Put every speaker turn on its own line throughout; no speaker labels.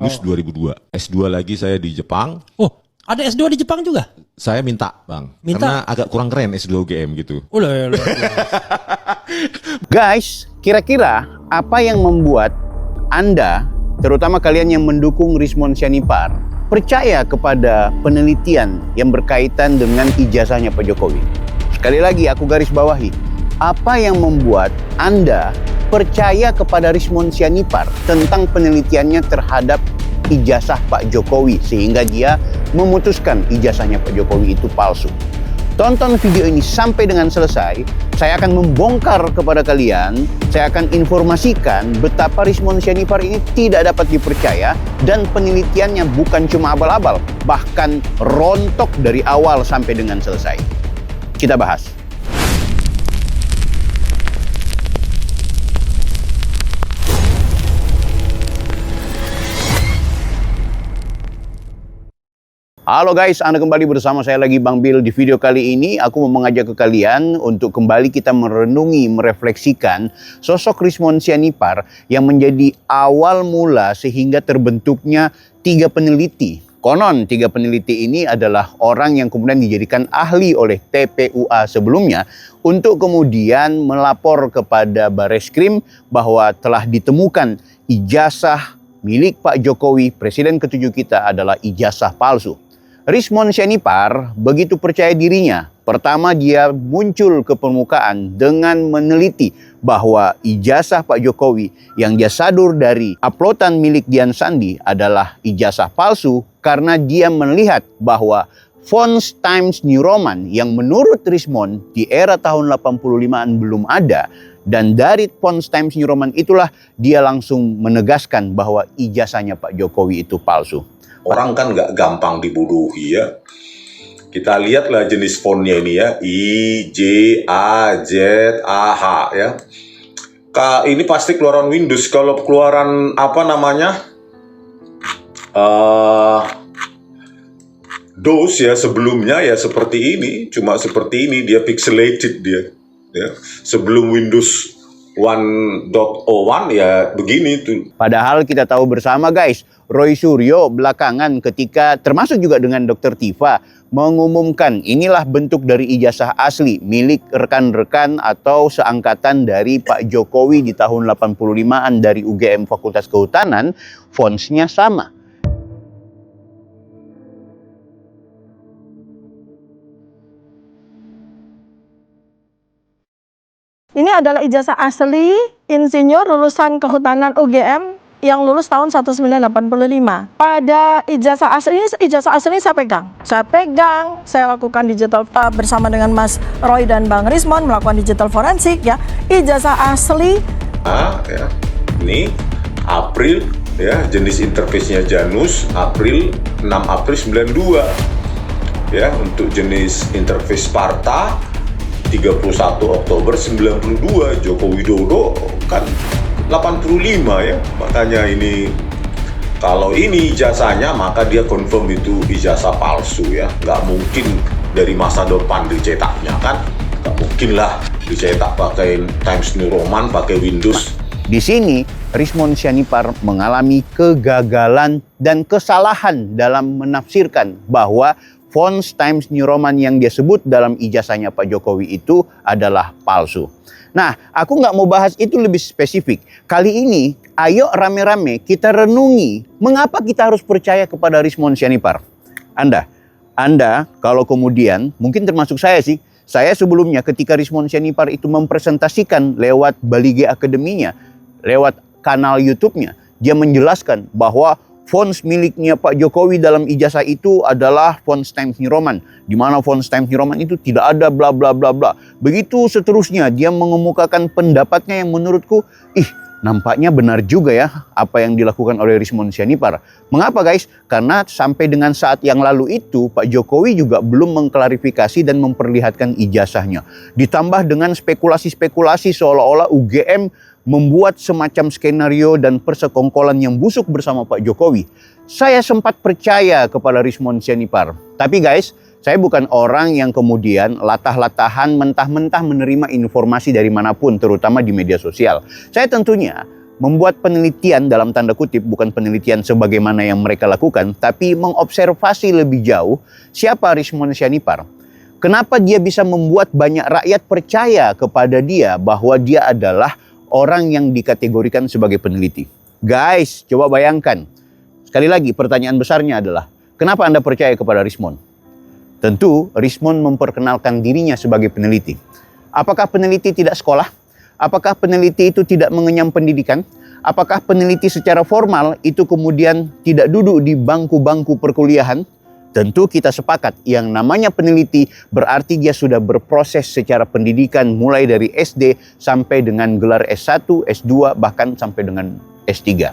lulus 2002. S2 lagi saya di Jepang.
Oh, ada S2 di Jepang juga?
Saya minta, Bang.
Minta?
Karena agak kurang keren S2 UGM gitu.
Guys, kira-kira apa yang membuat Anda, terutama kalian yang mendukung Rismon Sianipar, percaya kepada penelitian yang berkaitan dengan ijazahnya Pak Jokowi? Sekali lagi aku garis bawahi, apa yang membuat Anda percaya kepada Rismon Sianipar tentang penelitiannya terhadap ijazah Pak Jokowi sehingga dia memutuskan ijazahnya Pak Jokowi itu palsu? Tonton video ini sampai dengan selesai. Saya akan membongkar kepada kalian, saya akan informasikan betapa Rismon Sianipar ini tidak dapat dipercaya dan penelitiannya bukan cuma abal-abal, bahkan rontok dari awal sampai dengan selesai. Kita bahas. Halo guys, Anda kembali bersama saya lagi Bang Bill. Di video kali ini aku mau mengajak ke kalian untuk kembali kita merenungi, merefleksikan sosok Rismon Sianipar yang menjadi awal mula sehingga terbentuknya 3 peneliti. Konon 3 peneliti ini adalah orang yang kemudian dijadikan ahli oleh TPUA sebelumnya untuk kemudian melapor kepada Bareskrim bahwa telah ditemukan ijazah milik Pak Jokowi, Presiden ke-7 kita adalah ijazah palsu. Rismon Sianipar begitu percaya dirinya. Pertama, dia muncul ke permukaan dengan meneliti bahwa ijazah Pak Jokowi yang dia sadur dari uploadan milik Dian Sandi adalah ijazah palsu karena dia melihat bahwa fonts Times New Roman yang menurut Rismon di era tahun 85-an belum ada. Dan dari fonts Times New Roman itulah dia langsung menegaskan bahwa ijazahnya Pak Jokowi itu palsu.
Orang kan nggak gampang dibodohi ya. Kita lihatlah jenis fontnya ini ya, I, J, A, Z, A, H ya. Ini pasti keluaran Windows. Kalau keluaran apa namanya, DOS ya sebelumnya ya seperti ini, cuma seperti ini dia pixelated dia. Ya. Sebelum Windows 1.01 ya begini tuh.
Padahal kita tahu bersama guys, Roy Suryo belakangan ketika termasuk juga dengan Dr. Tifa mengumumkan inilah bentuk dari ijazah asli milik rekan-rekan atau seangkatan dari Pak Jokowi di tahun 85-an dari UGM Fakultas Kehutanan, fontsnya sama.
Ini adalah ijazah asli insinyur lulusan Kehutanan UGM yang lulus tahun 1985. Pada ijazah asli saya pegang. Saya lakukan digital bersama dengan Mas Roy dan Bang Rismon melakukan digital forensik ya. Ijazah asli.
Ya. Ini April ya, jenis interface-nya Janus, April 6 April 92. Ya, untuk jenis interface Sparta 31 Oktober 92, Joko Widodo kan 85 ya. Makanya ini kalau ini ijazahnya maka dia confirm itu ijazah palsu ya. Nggak mungkin dari masa depan dicetaknya kan. Nggak mungkin lah dicetak pakai Times New Roman, pakai Windows.
Di sini Rismon Sianipar mengalami kegagalan dan kesalahan dalam menafsirkan bahwa fonts Times New Roman yang dia sebut dalam ijazahnya Pak Jokowi itu adalah palsu. Nah, aku nggak mau bahas itu lebih spesifik. Kali ini, ayo rame-rame kita renungi mengapa kita harus percaya kepada Rismon Sianipar. Anda kalau kemudian, mungkin termasuk saya sih, saya sebelumnya ketika Rismon Sianipar itu mempresentasikan lewat Balige Akademinya, lewat kanal YouTube-nya, dia menjelaskan bahwa fonts miliknya Pak Jokowi dalam ijazah itu adalah fonts Times New Roman. Di mana fonts Times New Roman itu tidak ada bla bla bla bla. Begitu seterusnya dia mengemukakan pendapatnya yang menurutku, nampaknya benar juga ya apa yang dilakukan oleh Rismon Sianipar. Mengapa guys? Karena sampai dengan saat yang lalu itu Pak Jokowi juga belum mengklarifikasi dan memperlihatkan ijazahnya. Ditambah dengan spekulasi-spekulasi seolah-olah UGM membuat semacam skenario dan persekongkolan yang busuk bersama Pak Jokowi. Saya sempat percaya kepada Rismon Sianipar. Tapi guys, saya bukan orang yang kemudian latah-latahan mentah-mentah menerima informasi dari manapun, terutama di media sosial. Saya tentunya membuat penelitian dalam tanda kutip, bukan penelitian sebagaimana yang mereka lakukan, tapi mengobservasi lebih jauh siapa Richmond Sianipar. Kenapa dia bisa membuat banyak rakyat percaya kepada dia bahwa dia adalah orang yang dikategorikan sebagai peneliti. Guys, coba bayangkan. Sekali lagi pertanyaan besarnya adalah, kenapa Anda percaya kepada Richmond? Tentu Richmond memperkenalkan dirinya sebagai peneliti. Apakah peneliti tidak sekolah? Apakah peneliti itu tidak mengenyam pendidikan? Apakah peneliti secara formal itu kemudian tidak duduk di bangku-bangku perkuliahan? Tentu kita sepakat yang namanya peneliti berarti dia sudah berproses secara pendidikan mulai dari SD sampai dengan gelar S1, S2, bahkan sampai dengan S3.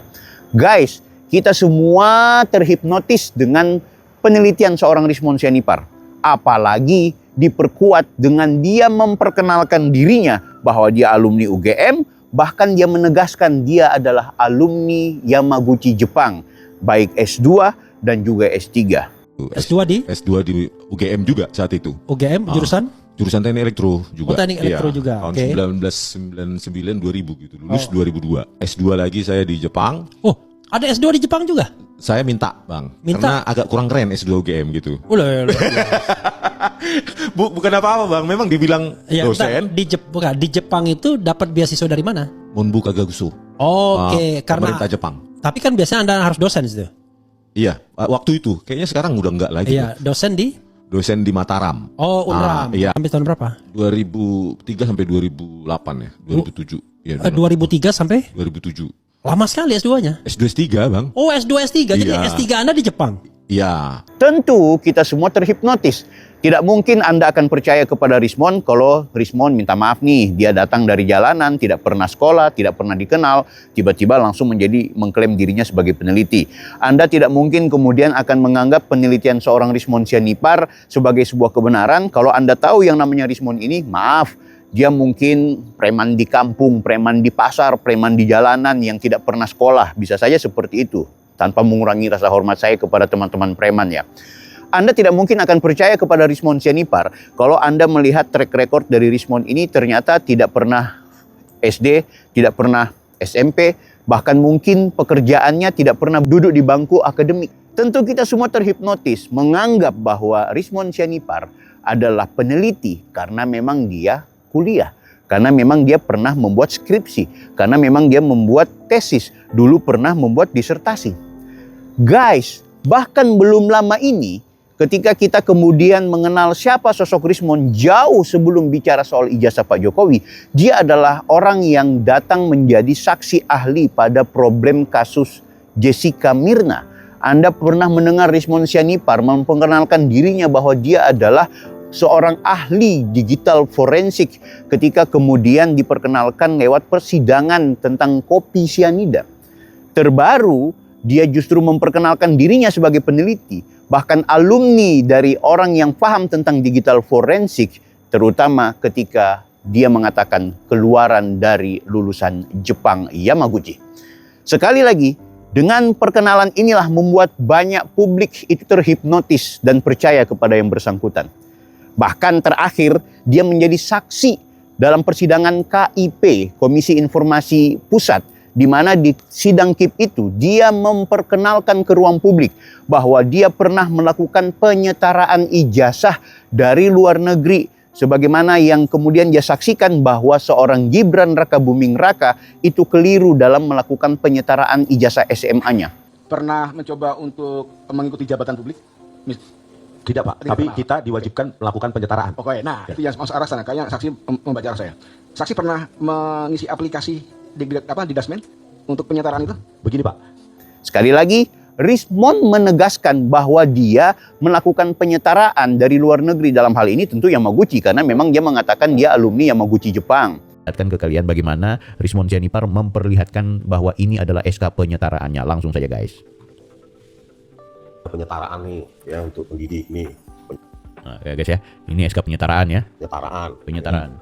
Guys, kita semua terhipnotis dengan penelitian seorang Richmond Sianipar. Apalagi diperkuat dengan dia memperkenalkan dirinya bahwa dia alumni UGM, bahkan dia menegaskan dia adalah alumni Yamaguchi Jepang, baik S2 dan juga S3.
S2 di UGM juga saat itu.
UGM jurusan?
Jurusan teknik elektro juga.
Oh, teknik elektro juga.
Tahun
Oke.
1999 2000 gitu. Lulus 2002. S2 lagi saya di Jepang.
Oh, ada S2 di Jepang juga?
Saya minta, Bang.
Minta?
Karena agak kurang keren S2 UGM gitu. Bukan apa-apa, Bang. Memang dibilang
Ya,
dosen.
di Jepang itu dapat beasiswa dari mana?
Monbu Kagakuso.
Oke, karena
pemerintah Jepang.
tapi kan biasanya Anda harus dosen di situ.
Iya, waktu itu. Kayaknya sekarang udah enggak lagi.
Iya, dosen di
Dosen di Mataram.
Unram.
Iya.
Sampai tahun berapa?
2003 sampai 2008 ya. 2007. Iya,
2003 sampai
2007.
lama sekali S2-nya.
S2 S3, Bang.
Oh, S2 S3. Jadi
Iya.
S3 Anda di Jepang.
Iya.
Tentu kita semua terhipnotis. Tidak mungkin Anda akan percaya kepada Richmond kalau Richmond minta maaf nih, dia datang dari jalanan, tidak pernah sekolah, tidak pernah dikenal, tiba-tiba langsung mengklaim dirinya sebagai peneliti. Anda tidak mungkin kemudian akan menganggap penelitian seorang Richmond Sianipar sebagai sebuah kebenaran kalau Anda tahu yang namanya Richmond ini, maaf, dia mungkin preman di kampung, preman di pasar, preman di jalanan yang tidak pernah sekolah. Bisa saja seperti itu, tanpa mengurangi rasa hormat saya kepada teman-teman preman ya. Anda tidak mungkin akan percaya kepada Richmond Sianipar kalau Anda melihat track record dari Richmond ini ternyata tidak pernah SD, tidak pernah SMP, bahkan mungkin pekerjaannya tidak pernah duduk di bangku akademik. Tentu kita semua terhipnotis menganggap bahwa Richmond Sianipar adalah peneliti karena memang dia kuliah, karena memang dia pernah membuat skripsi, karena memang dia membuat tesis, dulu pernah membuat disertasi. Guys, bahkan belum lama ini ketika kita kemudian mengenal siapa sosok Richmond jauh sebelum bicara soal ijazah Pak Jokowi, dia adalah orang yang datang menjadi saksi ahli pada problem kasus Jessica Mirna. Anda pernah mendengar Richmond Sianipar memperkenalkan dirinya bahwa dia adalah seorang ahli digital forensik ketika kemudian diperkenalkan lewat persidangan tentang kopi sianida. Terbaru, dia justru memperkenalkan dirinya sebagai peneliti. Bahkan alumni dari orang yang paham tentang digital forensik, terutama ketika dia mengatakan keluaran dari lulusan Jepang Yamaguchi. Sekali lagi, dengan perkenalan inilah membuat banyak publik itu terhipnotis dan percaya kepada yang bersangkutan. Bahkan terakhir, dia menjadi saksi dalam persidangan KIP, Komisi Informasi Pusat, di mana di sidang KIP itu dia memperkenalkan ke ruang publik bahwa dia pernah melakukan penyetaraan ijazah dari luar negeri, sebagaimana yang kemudian dia saksikan bahwa seorang Gibran Rakabuming Raka itu keliru dalam melakukan penyetaraan ijazah SMA-nya.
Pernah mencoba untuk mengikuti jabatan publik?
Tidak Pak, tapi kita diwajibkan melakukan penyetaraan.
Oke, nah itu yang masuk arah sana. Kayaknya saksi membaca arah saya. Saksi pernah mengisi aplikasi di Dasmen untuk penyetaraan itu?
Begini Pak.
Sekali lagi, Richmond menegaskan bahwa dia melakukan penyetaraan dari luar negeri, dalam hal ini tentu Yamaguchi, karena memang dia mengatakan dia alumni Yamaguchi Jepang.
Lihatkan ke kalian bagaimana Richmond Sianipar memperlihatkan bahwa ini adalah SK penyetaraannya. Langsung saja guys.
Penyetaraan nih ya untuk pendidik nih.
Nah, ya guys ya, ini SK penyetaraan ya. Penyetaraan.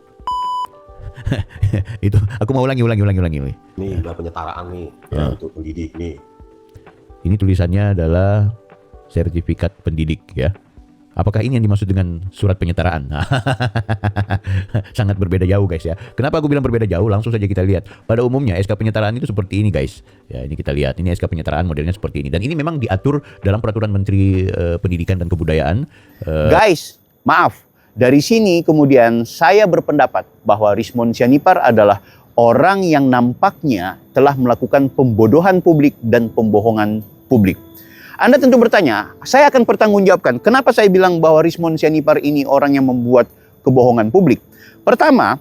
Itu aku mau ulangi.
Ini udah penyetaraan nih ya untuk pendidik nih.
Ini tulisannya adalah sertifikat pendidik ya. Apakah ini yang dimaksud dengan surat penyetaraan? Sangat berbeda jauh guys ya. Kenapa aku bilang berbeda jauh? Langsung saja kita lihat. Pada umumnya SK penyetaraan itu seperti ini guys. Ya, ini kita lihat. Ini SK penyetaraan modelnya seperti ini. Dan ini memang diatur dalam peraturan Menteri Pendidikan dan Kebudayaan.
Guys, maaf. Dari sini kemudian saya berpendapat bahwa Rismon Sianipar adalah orang yang nampaknya telah melakukan pembodohan publik dan pembohongan publik. Anda tentu bertanya, saya akan pertanggungjawabkan kenapa saya bilang bahwa Rismon Sianipar ini orang yang membuat kebohongan publik. Pertama,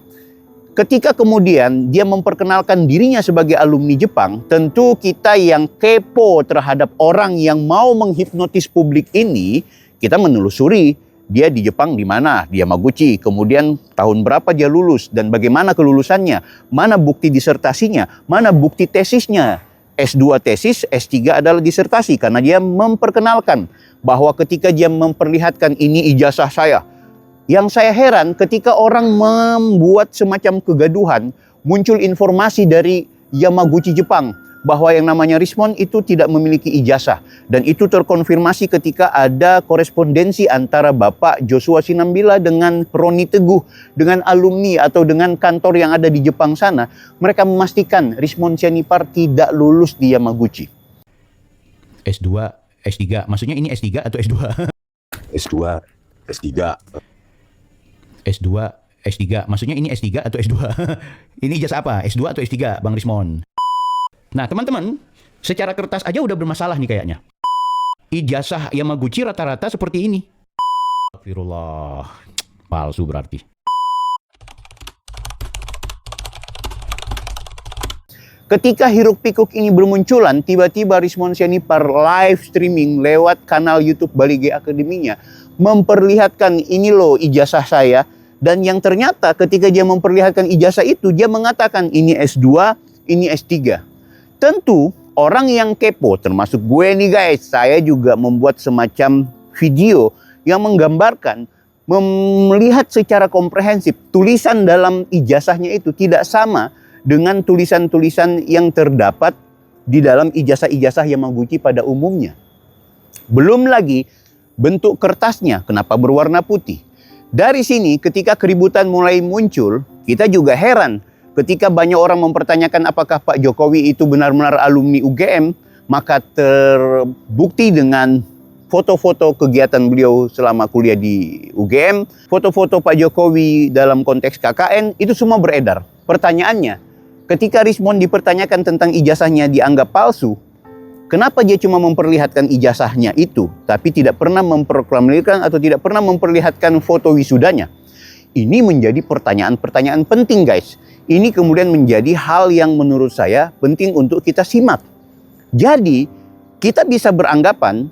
ketika kemudian dia memperkenalkan dirinya sebagai alumni Jepang, tentu kita yang kepo terhadap orang yang mau menghipnotis publik ini, kita menelusuri dia di Jepang di mana, di Yamaguchi, kemudian tahun berapa dia lulus dan bagaimana kelulusannya, mana bukti disertasinya, mana bukti tesisnya. S2 tesis, S3 adalah disertasi karena dia memperkenalkan bahwa ketika dia memperlihatkan ini ijazah saya. Yang saya heran ketika orang membuat semacam kegaduhan, muncul informasi dari Yamaguchi Jepang bahwa yang namanya Rismon itu tidak memiliki ijazah. Dan itu terkonfirmasi ketika ada korespondensi antara Bapak Joshua Sinambila dengan Roni Teguh, dengan alumni atau dengan kantor yang ada di Jepang sana. Mereka memastikan Rismon Sianipar tidak lulus di Yamaguchi.
S2, S3. Maksudnya ini S3 atau S2?
S2, S3.
S2, S3. Maksudnya ini S3 atau S2? Ini ijazah apa? S2 atau S3, Bang Rismon? Nah teman-teman, secara kertas aja udah bermasalah nih kayaknya. Ijazah Yamaguchi rata-rata seperti ini. Astagfirullah. Palsu berarti.
Ketika hiruk pikuk ini bermunculan, tiba-tiba Rismon Sianipar live streaming lewat kanal YouTube Bali G Akademinya memperlihatkan ini loh ijazah saya. Dan yang ternyata ketika dia memperlihatkan ijazah itu, dia mengatakan ini S2, ini S3. Tentu orang yang kepo, termasuk gue nih guys, saya juga membuat semacam video yang menggambarkan, melihat secara komprehensif tulisan dalam ijazahnya itu tidak sama dengan tulisan-tulisan yang terdapat di dalam ijazah-ijazah Yamaguchi pada umumnya. Belum lagi bentuk kertasnya, kenapa berwarna putih. Dari sini ketika keributan mulai muncul, kita juga heran. Ketika banyak orang mempertanyakan apakah Pak Jokowi itu benar-benar alumni UGM, maka terbukti dengan foto-foto kegiatan beliau selama kuliah di UGM, foto-foto Pak Jokowi dalam konteks KKN, itu semua beredar. Pertanyaannya, ketika Rismon dipertanyakan tentang ijazahnya dianggap palsu, kenapa dia cuma memperlihatkan ijazahnya itu, tapi tidak pernah memproklamirkan atau tidak pernah memperlihatkan foto wisudanya? Ini menjadi pertanyaan-pertanyaan penting guys. Ini kemudian menjadi hal yang menurut saya penting untuk kita simak. Jadi, kita bisa beranggapan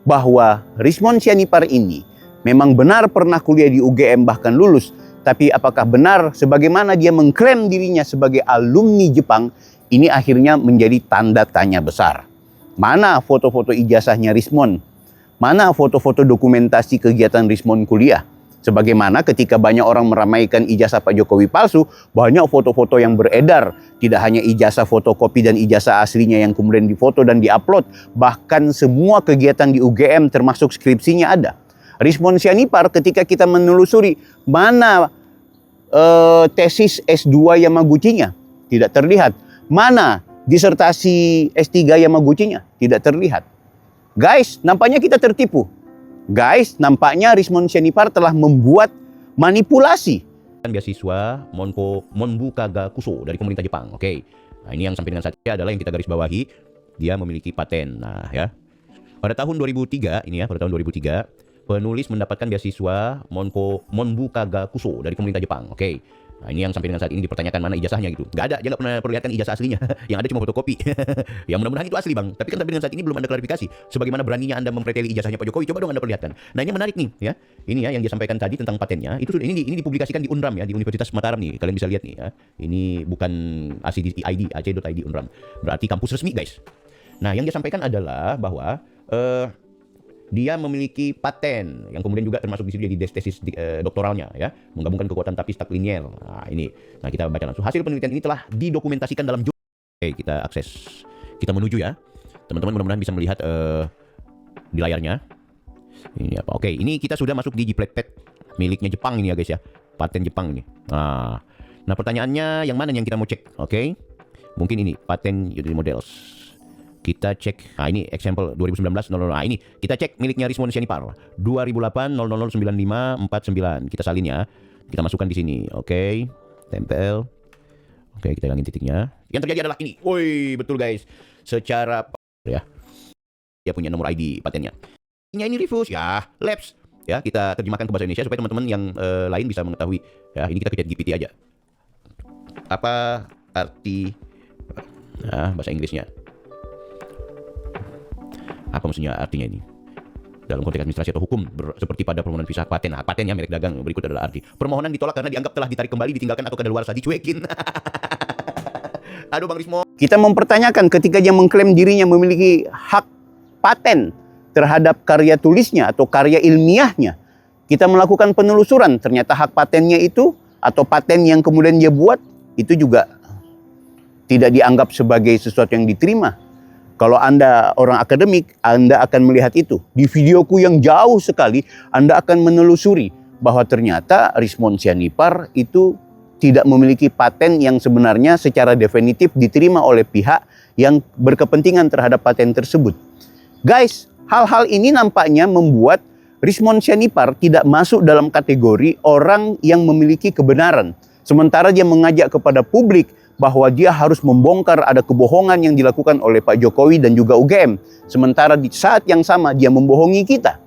bahwa Rismon Sianipar ini memang benar pernah kuliah di UGM bahkan lulus. Tapi apakah benar sebagaimana dia mengklaim dirinya sebagai alumni Jepang, ini akhirnya menjadi tanda tanya besar. Mana foto-foto ijazahnya Rismon? Mana foto-foto dokumentasi kegiatan Rismon kuliah? Sebagaimana ketika banyak orang meramaikan ijazah Pak Jokowi palsu, banyak foto-foto yang beredar. Tidak hanya ijazah fotokopi dan ijazah aslinya yang kemudian difoto dan diupload. Bahkan semua kegiatan di UGM termasuk skripsinya ada. Rismon Sianipar ketika kita menelusuri mana tesis S2 Yamaguchi-nya, tidak terlihat. Mana disertasi S3 Yamaguchi-nya, tidak terlihat. Guys, nampaknya kita tertipu. Guys, nampaknya Rismon Sianipar telah membuat manipulasi.
Beasiswa Monbukaga Kuso dari pemerintah Jepang. Oke. Nah, ini yang sampai dengan saat ini adalah yang kita garis bawahi. Dia memiliki paten. Nah, ya. Pada tahun 2003, ini ya, pada tahun 2003, penulis mendapatkan beasiswa Monbukaga Kuso dari pemerintah Jepang. Oke. Nah, ini yang sampai dengan saat ini dipertanyakan mana ijazahnya gitu. Nggak ada, dia nggak pernah perlihatkan ijazah aslinya. Yang ada cuma fotokopi. Ya mudah-mudahan itu asli bang. Tapi kan sampai dengan saat ini belum ada klarifikasi. Sebagaimana beraninya Anda mempreteli ijazahnya Pak Jokowi, coba dong Anda perlihatkan. Nah ini menarik nih ya. Ini ya yang dia sampaikan tadi tentang patennya. Itu ini dipublikasikan di Unram ya, di Universitas Mataram nih. Kalian bisa lihat nih ya. Ini bukan ac.id Unram. Berarti kampus resmi guys. Nah yang dia sampaikan adalah bahwa dia memiliki paten yang kemudian juga termasuk di situ jadi tesis doktoralnya ya, menggabungkan kekuatan tapis tak linier. Nah, ini. Nah, kita baca langsung. Hasil penelitian ini telah didokumentasikan dalam jurnal. Oke, kita akses. Kita menuju ya. Teman-teman mudah-mudahan bisa melihat di layarnya. Ini apa? Oke, ini kita sudah masuk di Gplaypad miliknya Jepang ini ya guys ya. Paten Jepang ini. Nah pertanyaannya yang mana yang kita mau cek? Oke. Mungkin ini paten utility models. Kita cek. Nah ini example 2019 00. Nah ini kita cek miliknya Richmond Sianipar 2008 009549. Kita salin ya. Kita masukkan di sini. Oke. Tempel. Oke, kita hilangin titiknya. Yang terjadi adalah ini. Woi, betul guys. Secara ya. Dia punya nomor ID patennya. Ini refuse ya, lapse. Ya, kita terjemahkan ke bahasa Indonesia supaya teman-teman yang lain bisa mengetahui. Ya, ini kita ke ChatGPT aja. Apa arti bahasa Inggrisnya? Apa maksudnya artinya ini? Dalam konteks administrasi atau hukum seperti pada permohonan visa paten. Nah, patennya merek dagang berikut adalah arti. Permohonan ditolak karena dianggap telah ditarik kembali, ditinggalkan atau kadaluarsa, dicuekin. Aduh Bang Rismo.
Kita mempertanyakan ketika dia mengklaim dirinya memiliki hak paten terhadap karya tulisnya atau karya ilmiahnya. Kita melakukan penelusuran, ternyata hak patennya itu atau paten yang kemudian dia buat itu juga tidak dianggap sebagai sesuatu yang diterima. Kalau Anda orang akademik, Anda akan melihat itu. Di videoku yang jauh sekali, Anda akan menelusuri bahwa ternyata Richmond Sianipar itu tidak memiliki paten yang sebenarnya secara definitif diterima oleh pihak yang berkepentingan terhadap paten tersebut. Guys, hal-hal ini nampaknya membuat Richmond Sianipar tidak masuk dalam kategori orang yang memiliki kebenaran. Sementara dia mengajak kepada publik bahwa dia harus membongkar ada kebohongan yang dilakukan oleh Pak Jokowi dan juga UGM. Sementara di saat yang sama dia membohongi kita.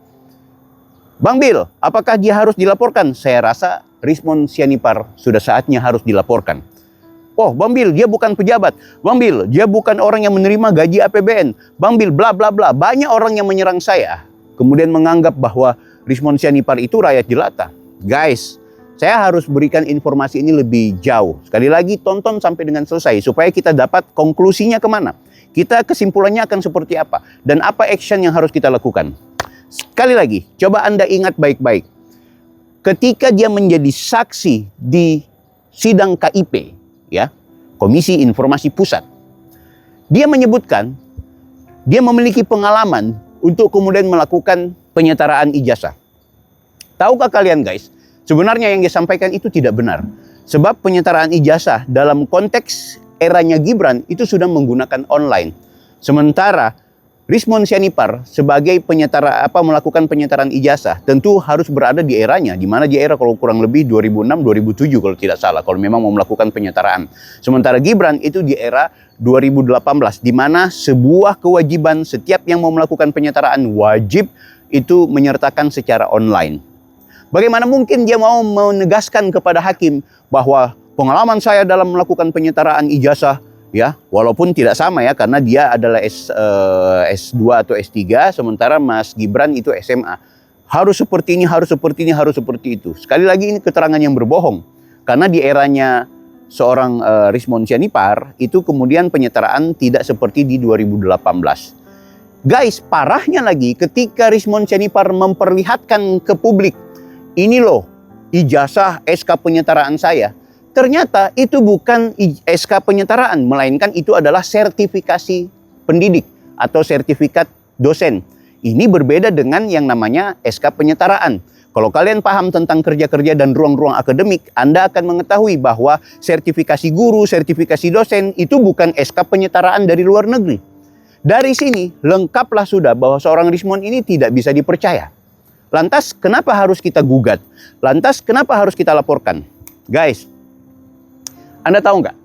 Bang Bil, apakah dia harus dilaporkan? Saya rasa Richmond Sianipar sudah saatnya harus dilaporkan. Oh, Bang Bil, dia bukan pejabat. Bang Bil, dia bukan orang yang menerima gaji APBN. Bang Bil, bla bla bla. Banyak orang yang menyerang saya. Kemudian menganggap bahwa Richmond Sianipar itu rakyat jelata. Guys, saya harus berikan informasi ini lebih jauh. Sekali lagi, tonton sampai dengan selesai supaya kita dapat konklusinya kemana. Kita kesimpulannya akan seperti apa. Dan apa action yang harus kita lakukan. Sekali lagi, coba Anda ingat baik-baik. Ketika dia menjadi saksi di sidang KIP, ya, Komisi Informasi Pusat, dia menyebutkan dia memiliki pengalaman untuk kemudian melakukan penyetaraan ijazah. Tahukah kalian guys, sebenarnya yang dia sampaikan itu tidak benar. Sebab penyetaraan ijazah dalam konteks eranya Gibran itu sudah menggunakan online. Sementara Richmond Sianipar sebagai melakukan penyetaraan ijazah tentu harus berada di eranya, di mana di era kalau kurang lebih 2006-2007 kalau tidak salah, kalau memang mau melakukan penyetaraan. Sementara Gibran itu di era 2018, di mana sebuah kewajiban setiap yang mau melakukan penyetaraan wajib itu menyertakan secara online. Bagaimana mungkin dia mau menegaskan kepada hakim bahwa pengalaman saya dalam melakukan penyetaraan ijazah, ya, walaupun tidak sama ya, karena dia adalah S2 atau S3, sementara Mas Gibran itu SMA. Harus seperti ini, harus seperti ini, harus seperti itu. Sekali lagi ini keterangan yang berbohong. Karena di eranya seorang Richmond Sianipar, itu kemudian penyetaraan tidak seperti di 2018. Guys, parahnya lagi ketika Richmond Sianipar memperlihatkan ke publik, ini loh ijazah SK penyetaraan saya. Ternyata itu bukan SK penyetaraan, melainkan itu adalah sertifikasi pendidik atau sertifikat dosen. Ini berbeda dengan yang namanya SK penyetaraan. Kalau kalian paham tentang kerja-kerja dan ruang-ruang akademik, Anda akan mengetahui bahwa sertifikasi guru, sertifikasi dosen itu bukan SK penyetaraan dari luar negeri. Dari sini lengkaplah sudah bahwa seorang Richmond ini tidak bisa dipercaya. Lantas kenapa harus kita gugat? Lantas kenapa harus kita laporkan? Guys, Anda tahu nggak?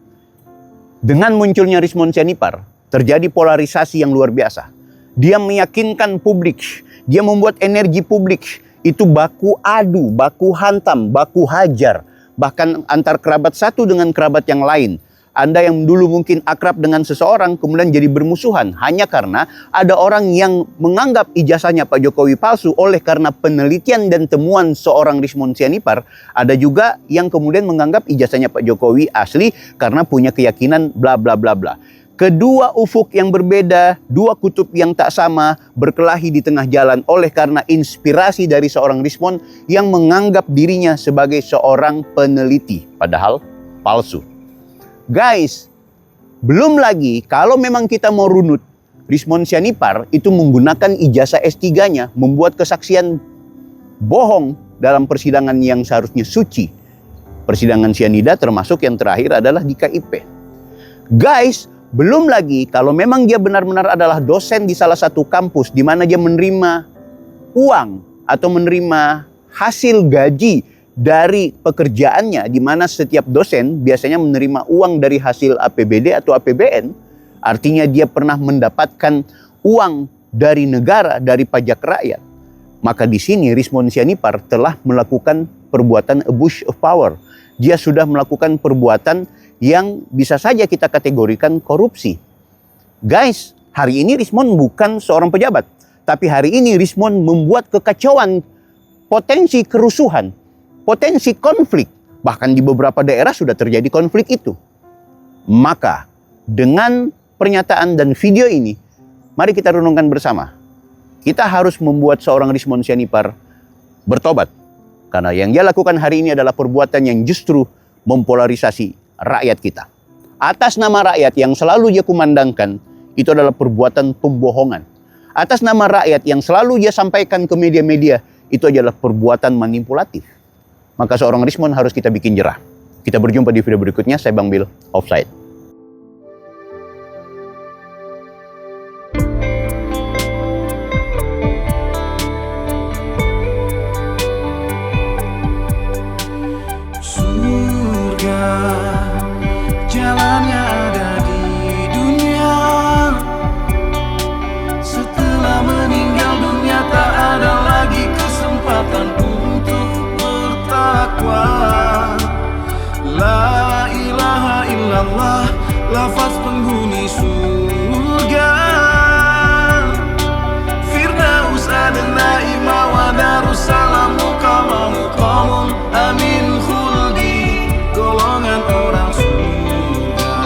Dengan munculnya Richmond Sianipar, terjadi polarisasi yang luar biasa. Dia meyakinkan publik, dia membuat energi publik itu baku adu, baku hantam, baku hajar. Bahkan antar kerabat satu dengan kerabat yang lain. Anda yang dulu mungkin akrab dengan seseorang kemudian jadi bermusuhan hanya karena ada orang yang menganggap ijazahnya Pak Jokowi palsu oleh karena penelitian dan temuan seorang Richmond Sianipar. Ada juga yang kemudian menganggap ijazahnya Pak Jokowi asli karena punya keyakinan bla bla bla bla. Kedua ufuk yang berbeda, dua kutub yang tak sama berkelahi di tengah jalan oleh karena inspirasi dari seorang Richmond yang menganggap dirinya sebagai seorang peneliti padahal palsu. Guys, belum lagi kalau memang kita mau runut, Rismon Sianipar itu menggunakan ijazah S3-nya membuat kesaksian bohong dalam persidangan yang seharusnya suci. Persidangan sianida termasuk yang terakhir adalah di KIP. Guys, belum lagi kalau memang dia benar-benar adalah dosen di salah satu kampus di mana dia menerima uang atau menerima hasil gaji dari pekerjaannya, di mana setiap dosen biasanya menerima uang dari hasil APBD atau APBN, artinya dia pernah mendapatkan uang dari negara, dari pajak rakyat. Maka di sini Rismon Sianipar telah melakukan perbuatan abuse of power. Dia sudah melakukan perbuatan yang bisa saja kita kategorikan korupsi. Guys, hari ini Rismon bukan seorang pejabat, tapi hari ini Rismon membuat kekacauan, potensi kerusuhan, potensi konflik. Bahkan di beberapa daerah sudah terjadi konflik itu. Maka dengan pernyataan dan video ini, mari kita renungkan bersama. Kita harus membuat seorang Rismon Sianipar bertobat. Karena yang dia lakukan hari ini adalah perbuatan yang justru mempolarisasi rakyat kita. Atas nama rakyat yang selalu dia kumandangkan, itu adalah perbuatan pembohongan. Atas nama rakyat yang selalu dia sampaikan ke media-media, itu adalah perbuatan manipulatif. Maka seorang Rismon harus kita bikin jerah. Kita berjumpa di video berikutnya. Saya Bang Bil, Offside.
Jalannya ada di dunia. Setelah meninggal dunia tak ada lagi kesempatan untuk bertakwa. La ilaha illallah, lafaz penghuni surga. Firdaus adna ima wa darussalam muqamun amin khuldi, golongan orang surga.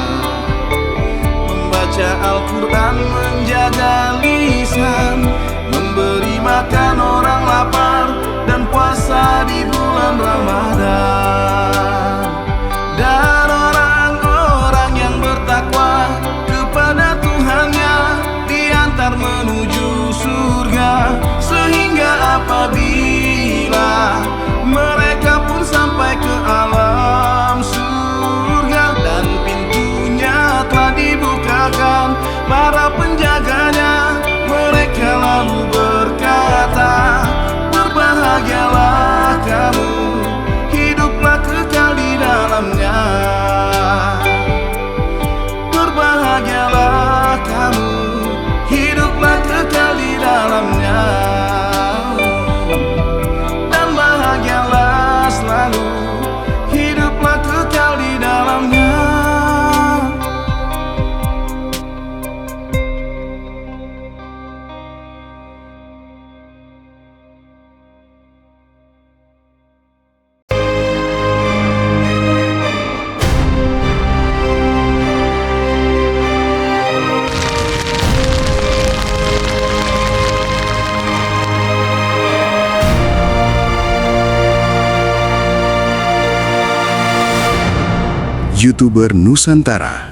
Membaca Al-Quran, menjaga lisan, memberi makan orang lapar, dan puasa di bulan Ramadan. Dan orang-orang yang bertakwa kepada Tuhannya diantar menuju surga. Sehingga apabila mereka pun sampai ke alam surga dan pintunya telah dibukakan, para penjaganya mereka lalu berkata, berbahagialah kamu, hiduplah kekal di dalamnya. Berbahagialah kamu, hiduplah kekal di dalamnya. Dan bahagialah selalu, hiduplah kekal di dalamnya.
YouTuber Nusantara.